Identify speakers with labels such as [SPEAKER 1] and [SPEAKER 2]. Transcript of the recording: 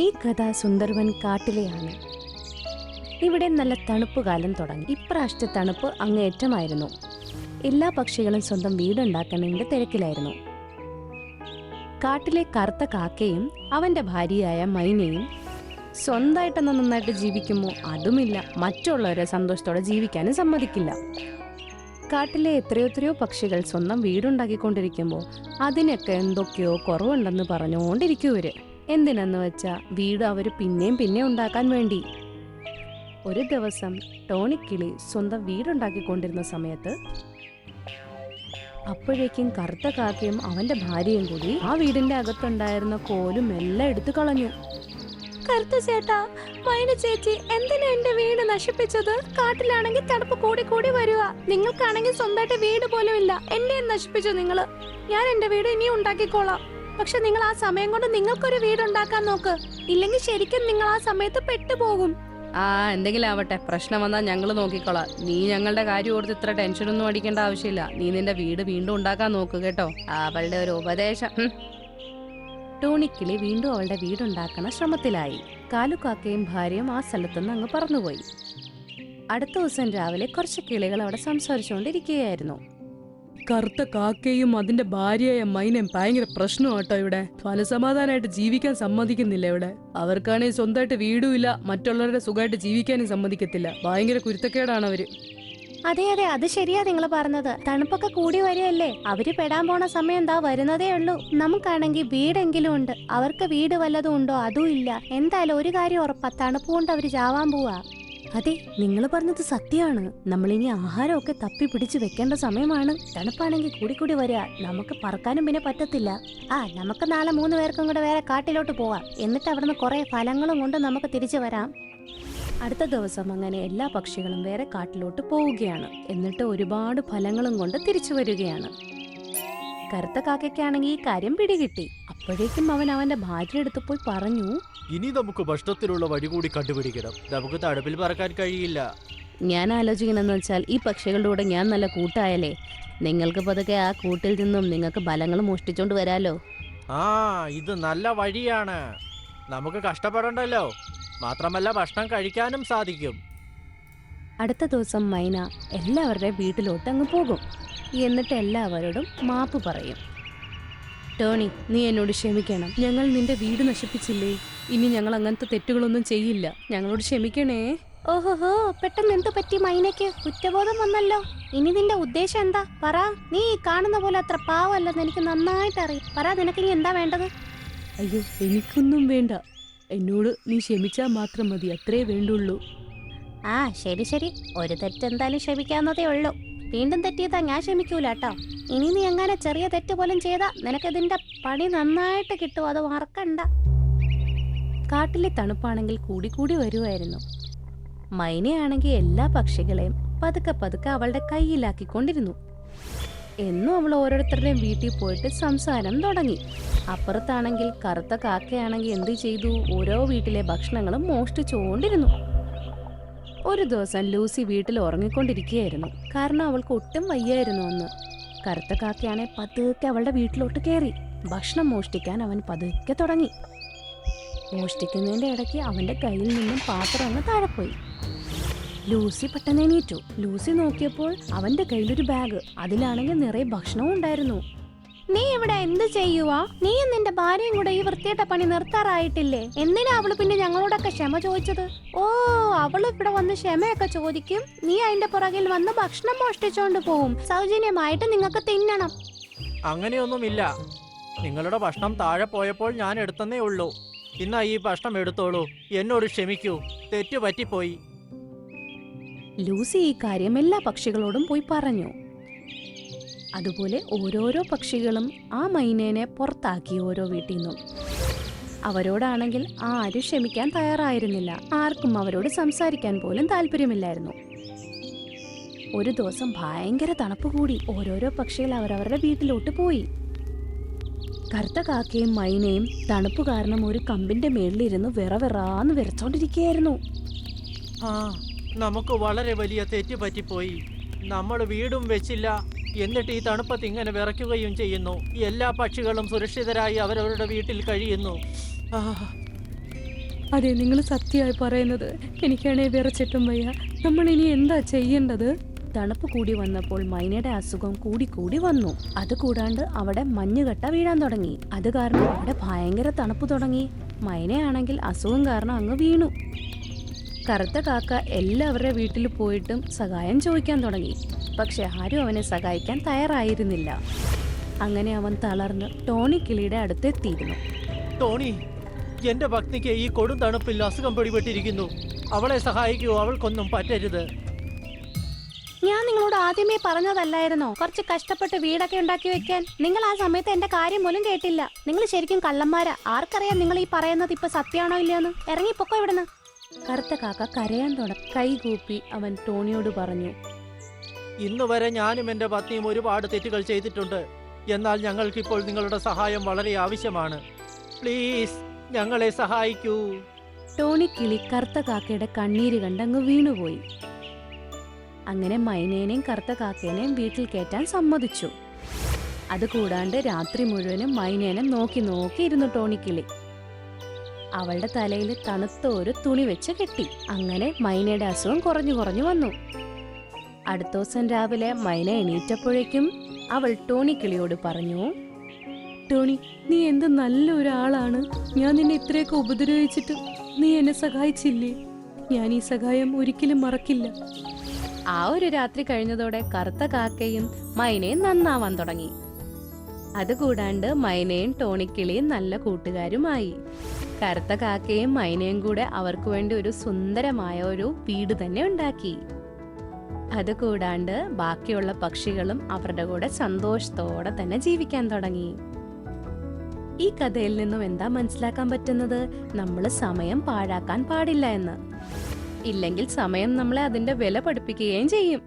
[SPEAKER 1] ഈ കഥ സുന്ദർവൻ കാട്ടിലെയാണ്. ഇവിടെ നല്ല തണുപ്പ് കാലം തുടങ്ങി. ഇപ്രാവശ്യത്തെ തണുപ്പ് അങ്ങേയറ്റമായിരുന്നു. എല്ലാ പക്ഷികളും സ്വന്തം വീടുണ്ടാക്കുന്നതിന്റെ തിരക്കിലായിരുന്നു. കാട്ടിലെ കറുത്ത കാക്കയും അവന്റെ ഭാര്യയായ മൈനയും സ്വന്തമായിട്ടെന്ന് നന്നായിട്ട് ജീവിക്കുമോ അതുമില്ല, മറ്റുള്ളവരെ സന്തോഷത്തോടെ ജീവിക്കാനും സമ്മതിക്കില്ല. കാട്ടിലെ എത്രയോ പക്ഷികൾ സ്വന്തം വീടുണ്ടാക്കിക്കൊണ്ടിരിക്കുമ്പോൾ അതിനൊക്കെ എന്തൊക്കെയോ കുറവുണ്ടെന്ന് പറഞ്ഞുകൊണ്ടിരിക്കുവര്. എന്തിനെന്ന് വെച്ചാ വീട് അവര് പിന്നെ ഉണ്ടാക്കാൻ വേണ്ടി. ഒരു ദിവസം ടോണിക്കിളി സ്വന്തം വീടുണ്ടാക്കിക്കൊണ്ടിരുന്ന സമയത്ത് അപ്പോഴേക്കും കറുത്ത കാക്കയും അവന്റെ ഭാര്യയും കൂടി ആ വീടിന്റെ അകത്തുണ്ടായിരുന്ന കോലും എല്ലാം എടുത്തു കളഞ്ഞു. കറുത്ത ചേട്ടാ, മൈന ചേച്ചി, എന്തിനാ എന്റെ വീട് നശിപ്പിച്ചത്? കാട്ടിലാണെങ്കിൽ തണുപ്പ് കൂടി വരുക. നിങ്ങൾക്കാണെങ്കിൽ സ്വന്തമായിട്ട് വീട് പോലും ഇല്ല. എന്നെ നശിപ്പിച്ചു നിങ്ങള്. ഞാൻ എന്റെ വീട് ഇനി ഉണ്ടാക്കിക്കോളാം. പക്ഷെ നിങ്ങൾ ആ സമയം കൊണ്ട് നിങ്ങൾക്കൊരു വീടുണ്ടാക്കാൻ നോക്ക്. ഇല്ലെങ്കിൽ ശരിക്കും നിങ്ങൾ ആ സമയത്ത് പെട്ടുപോകും. എന്തെങ്കിലും ആവട്ടെ, പ്രശ്നം വന്നാൽ ഞങ്ങൾ നോക്കിക്കോളാം. നീ ഞങ്ങളുടെ കാര്യം ഓർത്ത് ഇത്ര ടെൻഷനൊന്നും അടിക്കേണ്ട ആവശ്യമില്ല. നീ നിന്റെ വീട് വീണ്ടും ഉണ്ടാക്കാൻ നോക്ക് കേട്ടോ. അവളുടെ ഒരു ഉപദേശം. ടോണിക്കിളി വീണ്ടും അവളുടെ വീടുണ്ടാക്കുന്ന ശ്രമത്തിലായി. കാലുകാക്കയും ഭാര്യയും ആ സ്ഥലത്തുനിന്ന് അങ്ങ് പറന്നുപോയി. അടുത്ത ദിവസം രാവിലെ കുറച്ച് കിളികൾ അവിടെ സംസാരിച്ചുകൊണ്ടിരിക്കുകയായിരുന്നു. കറുത്ത കാക്കയും അതിന്റെ ഭാര്യയായ മൈനയും ഭയങ്കര പ്രശ്നമാട്ടോ ഇവിടെ. ഫലസമാധാനമായിട്ട് ജീവിക്കാൻ സമ്മതിക്കുന്നില്ല ഇവിടെ. അവർക്കാണെങ്കിൽ സ്വന്തമായിട്ട് വീടുമില്ല, മറ്റുള്ളവരുടെ സുഖമായിട്ട് ജീവിക്കാനും സമ്മതിക്കത്തില്ല. ഭയങ്കര കുരുത്തക്കേടാണ് അവര്. അതെ, അത് ശരിയാ നിങ്ങൾ പറഞ്ഞത്. തണുപ്പൊക്കെ കൂടി വരികയല്ലേ. അവര് പെടാൻ പോണ സമയം എന്താ വരുന്നതേ ഉള്ളൂ. നമുക്കാണെങ്കിൽ വീടെങ്കിലും ഉണ്ട്. അവർക്ക് വീട് വല്ലതും ഉണ്ടോ? അതും ഇല്ല. എന്തായാലും ഒരു കാര്യം ഉറപ്പാ, തണുപ്പ് കൊണ്ട് അവര് ചാവാൻ പോവാ. അതെ, നിങ്ങൾ പറഞ്ഞത് സത്യമാണ്. നമ്മളിനി ആഹാരമൊക്കെ തപ്പി പിടിച്ച് വെക്കേണ്ട സമയമാണ്. തണുപ്പാണെങ്കിൽ കൂടി വരിക. നമുക്ക് പറക്കാനും പിന്നെ പറ്റത്തില്ല. നമുക്ക് നാളെ 3 പേർക്കും കൂടെ വേറെ കാട്ടിലോട്ട് പോവാം. എന്നിട്ട് അവിടുന്ന് കുറെ ഫലങ്ങളും കൊണ്ട് നമുക്ക് തിരിച്ചു വരാം. അടുത്ത ദിവസം അങ്ങനെ എല്ലാ പക്ഷികളും വേറെ കാട്ടിലോട്ട് പോവുകയാണ്. എന്നിട്ട് ഒരുപാട് ഫലങ്ങളും കൊണ്ട് തിരിച്ചു വരികയാണ്. കറുത്ത കാക്കയ്ക്കാണെങ്കിൽ ഈ കാര്യം പിടികിട്ടി. അപ്പോഴേക്കും അവൻ അവന്റെ ഭാര്യ അടുത്ത് പോയി പറഞ്ഞു,
[SPEAKER 2] ഇനി നമുക്ക് ഭക്ഷണത്തിനുള്ള വഴി കൂടി കണ്ടുപിടിക്കണം. നമുക്ക് തണുപ്പിൽ പറക്കാൻ കഴിയില്ല.
[SPEAKER 1] ഞാൻ ആലോചിക്കണമെന്ന് വെച്ചാൽ ഈ പക്ഷികളുടെ കൂടെ ഞാൻ നല്ല കൂട്ടായാലേ നിങ്ങൾക്ക് പതുക്കെ ആ കൂട്ടിൽ നിന്നും നിങ്ങൾക്ക് ഫലങ്ങൾ മോഷ്ടിച്ചോണ്ട് വരാലോ.
[SPEAKER 2] ഇത് നല്ല വഴിയാണ്. നമുക്ക് കഷ്ടപ്പെടണ്ടല്ലോ. മാത്രമല്ല ഭക്ഷണം കഴിക്കാനും സാധിക്കും.
[SPEAKER 1] അടുത്ത ദിവസം മൈന എല്ലാവരുടെയും വീട്ടിലോട്ട് അങ്ങ് പോകും. എന്നിട്ട് എല്ലാവരോടും മാപ്പ് പറയും. ടോണി, നീ എന്നോട് ക്ഷമിക്കണം. ഞങ്ങൾ നിന്റെ വീട് നശിപ്പിച്ചില്ലേ. ഇനി ഞങ്ങൾ അങ്ങനത്തെ തെറ്റുകളൊന്നും ചെയ്യില്ല. ഞങ്ങളോട് ക്ഷമിക്കണേ. ഓഹോഹോ, പെട്ടെന്ന് എന്ത് പറ്റി മൈനയ്ക്ക്? കുറ്റബോധം വന്നല്ലോ. ഇനി നിന്റെ ഉദ്ദേശം എന്താ? പറ. നീ കാണുന്ന പോലെ അത്ര പാവല്ലെന്ന് എനിക്ക് നന്നായിട്ട് അറിയാം. പറ, നിനക്കിനി എന്താ വേണ്ടത്? അയ്യോ, എനിക്കൊന്നും വേണ്ട. എന്നോട് നീ ക്ഷമിച്ചാൽ മാത്രം മതി. അത്രേ വേണ്ടുള്ളൂ. ശരി, ഒരു തെറ്റെന്തായാലും ക്ഷമിക്കാവുന്നതേ ഉള്ളൂ. വീണ്ടും തെറ്റിയതാ ഞാൻ ക്ഷമിക്കൂല കേട്ടോ. ഇനി നീ എങ്ങനെ ചെറിയ തെറ്റ് പോലും ചെയ്താ നിനക്കതിന്റെ പണി നന്നായിട്ട് കിട്ടും. അത് മറക്കണ്ട. കാട്ടിലെ തണുപ്പാണെങ്കിൽ കൂടി വരുമായിരുന്നു. മൈനയാണെങ്കിൽ എല്ലാ പക്ഷികളെയും പതുക്കെ അവളുടെ കയ്യിലാക്കിക്കൊണ്ടിരുന്നു. എന്നും അവൾ ഓരോരുത്തരുടെയും വീട്ടിൽ പോയിട്ട് സംസാരം തുടങ്ങി. അപ്പുറത്താണെങ്കിൽ കറുത്ത കാക്കയാണെങ്കിൽ എന്ത് ചെയ്തു? ഓരോ വീട്ടിലെ ഭക്ഷണങ്ങളും മോഷ്ടിച്ചുകൊണ്ടിരുന്നു. ഒരു ദിവസം ലൂസി വീട്ടിൽ ഉറങ്ങിക്കൊണ്ടിരിക്കുകയായിരുന്നു. കാരണം അവൾക്ക് ഒട്ടും വയ്യായിരുന്നു അന്ന്. കറുത്ത കാക്കയാണെ പതുക്കെ അവളുടെ വീട്ടിലോട്ട് കയറി ഭക്ഷണം മോഷ്ടിക്കാൻ അവൻ പതുക്കെ തുടങ്ങി. മോഷ്ടിക്കുന്നതിന്റെ ഇടയ്ക്ക് അവന്റെ കയ്യിൽ നിന്നും പാത്രം അങ്ങ് താഴെ പോയി. ലൂസി പെട്ടെന്ന് എണീറ്റു. ലൂസി നോക്കിയപ്പോൾ അവന്റെ കയ്യിലൊരു ബാഗ്. അതിലാണെങ്കിൽ നിറയെ ഭക്ഷണവും ഉണ്ടായിരുന്നു. നീ ഇവിടെ എന്ത് ചെയ്യുവാ? നീയും നിന്റെ ഭാര്യയും കൂടെ ഈ വൃത്തിയിട്ട പണി നിർത്താറായിട്ടില്ലേ? എന്തിനാ അവള് പിന്നെ ഞങ്ങളോടൊക്കെ ക്ഷമ ചോദിച്ചത്? അവള് ഇവിടെ വന്ന് ക്ഷമയൊക്കെ ചോദിക്കും. നീ അതിന്റെ പുറകിൽ വന്ന് ഭക്ഷണം മോഷ്ടിച്ചോണ്ട് പോവും. സൗജന്യമായിട്ട് നിങ്ങൾക്ക് തിന്നണം.
[SPEAKER 2] അങ്ങനെയൊന്നുമില്ല. നിങ്ങളുടെ ഭക്ഷണം താഴെ പോയപ്പോൾ ഞാൻ എടുത്തന്നേ ഉള്ളൂ. ഇന്നാ ഈ ഭക്ഷണം എടുത്തോളൂ. എന്നോട് ക്ഷമിക്കൂ. തെറ്റു പറ്റിപ്പോയി.
[SPEAKER 1] ലൂസി ഈ കാര്യം എല്ലാ പക്ഷികളോടും പോയി പറഞ്ഞു. അതുപോലെ ഓരോരോ പക്ഷികളും ആ മൈനേനെ പുറത്താക്കി ഓരോ വീട്ടിൽ നിന്നും. അവരോടാണെങ്കിൽ ആരും ക്ഷമിക്കാൻ തയ്യാറായിരുന്നില്ല. ആർക്കും അവരോട് സംസാരിക്കാൻ പോലും താല്പര്യമില്ലായിരുന്നു. ഒരു ദിവസം ഭയങ്കര തണുപ്പ് കൂടി. ഓരോരോ പക്ഷികൾ അവരവരുടെ വീട്ടിലോട്ട് പോയി. കറുത്ത കാക്കയും മൈനയും തണുപ്പ് കാരണം ഒരു കമ്പിന്റെ മേളിലിരുന്ന് വിറവിറാന്ന് വിറച്ചോണ്ടിരിക്കുകയായിരുന്നു.
[SPEAKER 2] നമുക്ക് വളരെ വലിയ തെറ്റ് പറ്റിപ്പോയി. നമ്മൾ വീടും വെച്ചില്ല, എന്നിട്ട് ഈ തണുപ്പത്ത് ഇങ്ങനെ വിറയ്ക്കുകയും ചെയ്യുന്നു. എല്ലാ പക്ഷികളും സുരക്ഷിതരായി അവരവരുടെ വീട്ടിൽ കഴിയുന്നു.
[SPEAKER 1] അതെ, നിങ്ങൾ സത്യമായി പറയുന്നത്. എനിക്കാണേ വിറച്ചിട്ടും വയ്യ. നമ്മൾ ഇനി എന്താ ചെയ്യേണ്ടത്? തണുപ്പ് കൂടി വന്നപ്പോൾ മൈനയുടെ അസുഖം കൂടി വന്നു. അത് കൂടാണ്ട് അവിടെ മഞ്ഞുകട്ട വീഴാൻ തുടങ്ങി. അത് കാരണം അവിടെ ഭയങ്കര തണുപ്പ് തുടങ്ങി. മൈനയാണെങ്കിൽ അസുഖം കാരണം അങ്ങ് വീണു. കറുത്ത കാക്ക എല്ലാവരുടെ വീട്ടിൽ പോയിട്ടും സഹായം ചോദിക്കാൻ തുടങ്ങി. പക്ഷെ ആരും അവനെ സഹായിക്കാൻ തയ്യാറായിരുന്നില്ല. അങ്ങനെ അവൻ തളർന്ന് ടോണി കിളിയുടെ അടുത്തെത്തിയിരുന്നു.
[SPEAKER 2] ടോണി, എന്റെ പത്നിക്ക് ഈ കൊടും തണുപ്പിൽ അസുഖം പിടിപെട്ടിരിക്കുന്നു. അവളെ സഹായിക്കൂ, അവൾക്കൊന്നും പറ്റരുത്.
[SPEAKER 1] ഞാൻ നിങ്ങളോട് ആദ്യമേ പറഞ്ഞതല്ലായിരുന്നോ കുറച്ച് കഷ്ടപ്പെട്ട് വീടൊക്കെ ഉണ്ടാക്കി വെക്കാൻ? നിങ്ങൾ ആ സമയത്ത് എന്റെ കാര്യം പോലും കേട്ടില്ല. നിങ്ങൾ ശരിക്കും കള്ളന്മാരാ. ആർക്കറിയാം നിങ്ങൾ ഈ പറയുന്നത് ഇപ്പൊ സത്യമാണോ ഇല്ലയെന്ന്? ഇറങ്ങിപ്പൊക്കോ ഇവിടുന്ന്. കറുത്ത കാക്ക കരയാൻ തുടങ്ങി. കൈകൂപ്പി അവൻ ടോണിയോട് പറഞ്ഞു,
[SPEAKER 2] ഇന്ന് വരെ ഞാനും എന്റെ പത്നിയും ഒരുപാട് തെറ്റുകൾ ചെയ്തിട്ടുണ്ട്. എന്നാൽ ഞങ്ങൾക്കിപ്പോൾ നിങ്ങളുടെ സഹായം വളരെ ആവശ്യമാണ്. പ്ലീസ്, ഞങ്ങളെ സഹായിക്കൂ.
[SPEAKER 1] ടോണി കിളി കറുത്ത കാക്കയുടെ കണ്ണീര് കണ്ടങ്ങ് വീണുപോയി. അങ്ങനെ മൈനേനെയും കറുത്ത കാക്കേനെയും വീട്ടിൽ കയറ്റാൻ സമ്മതിച്ചു. അതുകൂടാണ്ട് രാത്രി മുഴുവനും മൈനേനെ നോക്കി ഇരുന്നു ടോണിക്കിളി. അവളുടെ തലയിൽ തണുത്ത ഒരു തുണി വെച്ച് കെട്ടി. അങ്ങനെ മൈനയുടെ അസുഖം കുറഞ്ഞു വന്നു. അടുത്ത ദിവസം രാവിലെ മൈന എണീറ്റപ്പോഴേക്കും അവൾ ടോണിക്കിളിയോട് പറഞ്ഞു, ടോണി, നീ എന്ത് നല്ല ഒരാളാണ്. ഞാൻ നിന്നെ ഇത്രയൊക്കെ ഉപദ്രവിച്ചിട്ട് നീ എന്നെ സഹായിച്ചില്ലേ? ഞാൻ ഈ സഹായം ഒരിക്കലും മറക്കില്ല. ആ ഒരു രാത്രി കഴിഞ്ഞതോടെ കറുത്ത കാക്കയും മൈനയും നന്നാവാൻ തുടങ്ങി. അതുകൂടാണ്ട് മൈനയും ടോണിക്കിളിയും നല്ല കൂട്ടുകാരുമായി. കറുത്ത കാക്കയും മൈനയും കൂടെ അവർക്ക് വേണ്ടി ഒരു സുന്ദരമായ ഒരു വീട് തന്നെ ഉണ്ടാക്കി. അതുകൂടാണ്ട് ബാക്കിയുള്ള പക്ഷികളും അവരുടെ കൂടെ സന്തോഷത്തോടെ തന്നെ ജീവിക്കാൻ തുടങ്ങി. ഈ കഥയിൽ നിന്നും എന്താ മനസ്സിലാക്കാൻ പറ്റുന്നത്? നമ്മൾ സമയം പാഴാക്കാൻ പാടില്ല എന്ന്. ഇല്ലെങ്കിൽ സമയം നമ്മളെ അതിന്റെ വില പഠിപ്പിക്കുകയും ചെയ്യും.